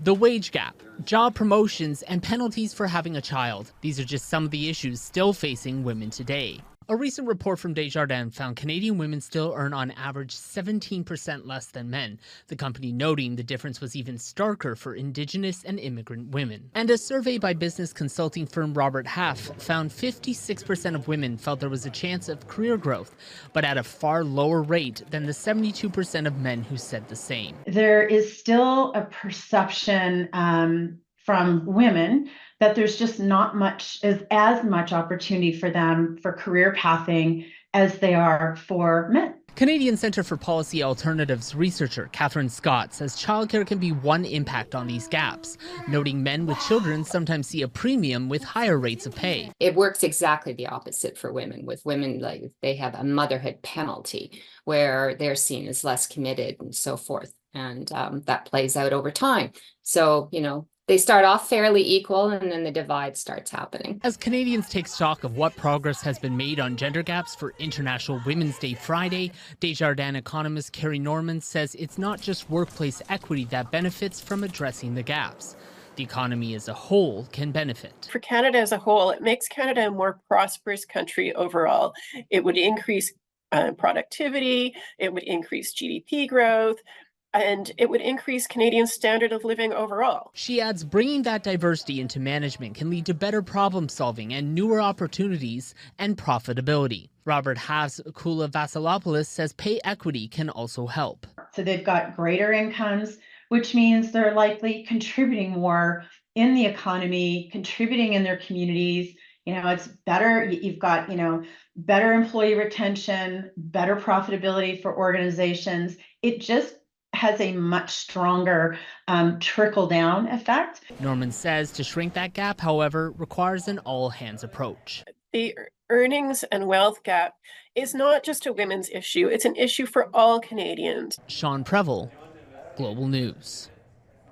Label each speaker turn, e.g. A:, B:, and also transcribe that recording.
A: The wage gap, job promotions, and penalties for having a child. These are just some of the issues still facing women today. A recent report from Desjardins found Canadian women still earn on average 17% less than men, the company noting the difference was even starker for Indigenous and immigrant women. And a survey by business consulting firm Robert Half found 56% of women felt there was a chance of career growth, but at a far lower rate than the 72% of men who said the same.
B: There is still a perception from women that there's just not as much opportunity for them for career pathing as they are for men.
A: Canadian Centre for Policy Alternatives researcher Catherine Scott says childcare can be one impact on these gaps, noting men with children sometimes see a premium with higher rates of pay.
C: It works exactly the opposite for women. With women, like they have a motherhood penalty where they're seen as less committed and so forth. And that plays out over time. So, they start off fairly equal and then the divide starts happening.
A: As Canadians take stock of what progress has been made on gender gaps for International Women's Day Friday, Desjardins economist Carrie Norman says it's not just workplace equity that benefits from addressing the gaps. The economy as a whole can benefit.
D: For Canada as a whole, it makes Canada a more prosperous country overall. It would increase productivity, it would increase GDP growth, and it would increase Canadians' standard of living overall.
A: She adds bringing that diversity into management can lead to better problem solving and newer opportunities and profitability. Robert Half's Kula Vasilopoulos says pay equity can also help.
B: So they've got greater incomes, which means they're likely contributing more in the economy, contributing in their communities. It's better. You've got, better employee retention, better profitability for organizations. It just has a much stronger trickle-down effect.
A: Norman says to shrink that gap, however, requires an all-hands approach.
D: The earnings and wealth gap is not just a women's issue. It's an issue for all Canadians.
A: Sean Previl, Global News.